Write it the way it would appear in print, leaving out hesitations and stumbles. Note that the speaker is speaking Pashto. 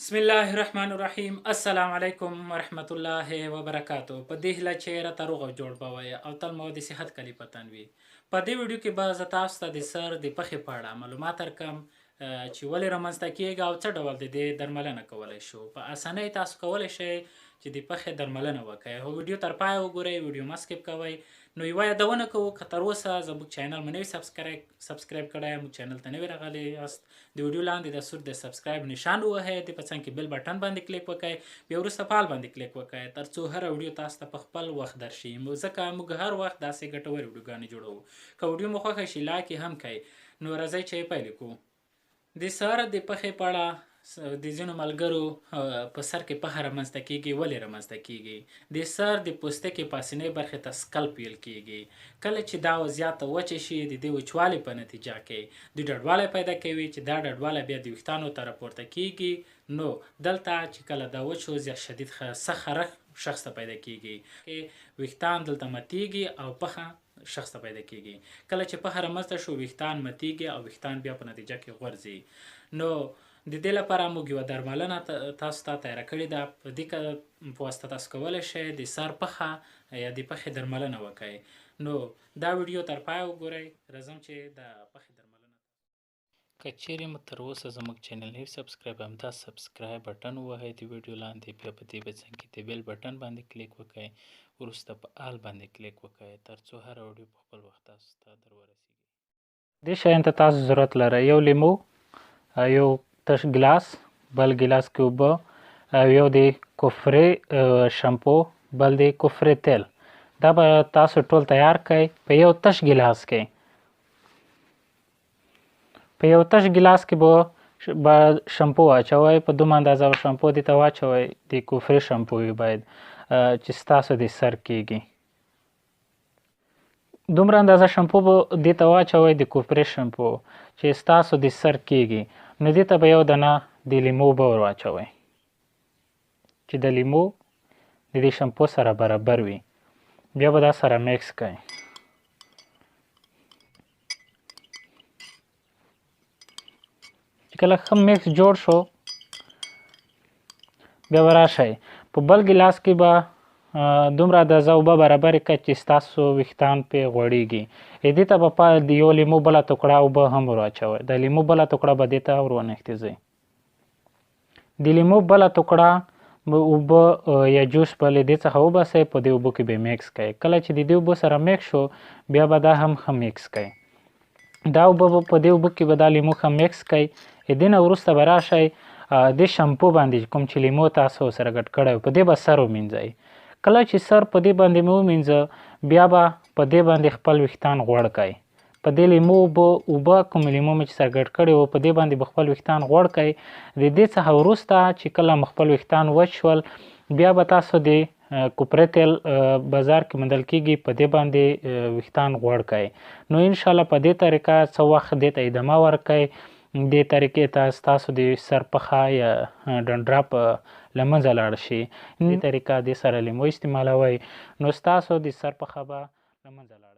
بسم الله الرحمن الرحیم. السلام علیکم ورحمت الله وبرکاتو. په دې هیله چې راته روغ او جوړ به وایه او تل مو د صحت کلي په تن وي. په دې ویډیو کې به زه تاسو ته د سر د پښې په اړه معلومات درکړم چې ولې رامنځته کیږي او څه ډول د دې درملنه کولی شو. په اسانۍ تاسو کولی شئ چې د پښې درملنه وکړئ. هو ویډیو تر پایه وګورئ، ویډیو مه سکیپ کوئ. نو یوه یادونه کوو که تر اوسه زموږ چینل مو نوي سبسکرایب کړی، موږ چینل ته نوي راغلی یاست، د ویډیو لاندې د سور د سبسکرایب نشان ووهئ، د په څنګ کې بل بټن باندې کلیک وکړئ، بیا وروسته په حال باندې کلیک وکړئ تر څو هره ویډیو تاسو ته په خپل وخت درشي، ځکه موږ هر وخت داسې ګټورې ویډیوګانې جوړوو. که ویډیو مو خوښه شي لایک یې هم کړئ. نو راځئ چې پیل وکړو. د سر د پښې په اړه د ځینو ملګرو په سر کې پښه رامنځته کیږي. ولې رامنځته کیږي؟ د سر د پوستکي پاسنۍ برخې ته سکلپ ویل کیږي. کله چې دا زیاته وچه شي د دې وچوالي په نتیجه کې د ډډوالی پیدا کوي، چې دا ډډوالی بیا د ویښتانو ته راپورته کیږي. نو دلته چې کله دا وچو زیات شدید سخت خرښ شخص ته پیدا کیږي، ویښتان دلته ماتیږي او پښه شخص ته پیدا کیږي. کله چې پښه رامنځته شو ویښتان ماتیږي او ویښتان بیا په نتیجه کې غورځي. نو د دې لپاره موږ یوه درملنه تاسو ته تیاره کړې ده. په دې په واسطه تاسو کولی شئ د سر پښه یا د پښې درملنه وکړئ. نو دا ویډیو تر پایه وګورئ. راځم چې د پښې درملنه. که چیرې مو تر اوسه زموږ چینل نوي سبسکرایب همدا سبسکرایب بټن ووهئ د ویډیو لاندې، بیا په دې څنګ کې د بیل بټن باندې کلیک وکړئ، وروسته په آل باندې کلیک وکړئ تر څو هره ویډیو په خپل وخت تاسو ته در ورسیږي. دې شیانو ته تاسو ضرورت لرئ: یو لیمو، یو تش ګلاس، بل ګلاس کې اوبه، یو د کفرې شامپو، بل د کفرې تیل. دا به تاسو ټول تیار کړئ په یو تش ګلاس کې. په یو تش ګلاس کې به شامپو واچوئ، په دومره اندازه شامپو دې ته واچوئ، د کفرې شامپو باید چې ستاسو د سر کیږي. دومره اندازه شامپو به دې ته واچوئ د کفرې شامپو چې ستاسو د سر کیږي. نو دې ته به یو دانه د لیمو اوبه ور واچوئ چې د لیمو د دې شامپو سره برابر وي. بیا به دا سره میکس کړئ. چې کله ښه میکس جوړ شو بیا به راشئ په بل ګلاس کې به دومره اندازه اوبه برابرې کړئ چې ستاسو ویښتان پرې غوړېږي. دې ته به د یو لیمو بله ټوکړه اوبه هم ور واچوئ. د لیمو بله ټوکړه به دې ته ور ونښتېږئ. د لیمو بله ټوکړه اوبه یا جوس به له دې څخه وباسئ، په دې اوبو کې به میکس کړئ. کله چې د دې اوبو سره میکس شو بیا به دا هم ښه میکس کړئ. دا اوبه به په دې اوبو کې به دا لیمو ښه میکس کړئ. دې نه وروسته به راشئ دې شامپو باندې کوم چې لیمو تاسو سره ګډ کړی په دې به سر ومینځئ. کله چې سر په دې باندې مو ومینځه بیا به په دې باندې خپل ویښتان غوړ کړئ. په دې لیمو اوبه کوم لیمو مې چې سر ګډ کړی و په دې باندې به خپل ویښتان غوړ کړئ. د دې څخه وروسته چې کله مو خپل ویښتان وچ شول بیا به تاسو د کفرې تیل بازار کې موندل کیږي، په دې باندې ویښتان غوړ کړئ. نو انشاءالله په دې طریقه څه وخت دې ته ادامه ورکړئ. دې طریقې ته ستاسو د سر پښه یا ډنډراپ له منځه لاړ شي. دې طریقه دې سره لیمو استعمالوئ نو ستاسو د سر پښه به له منځه لاړ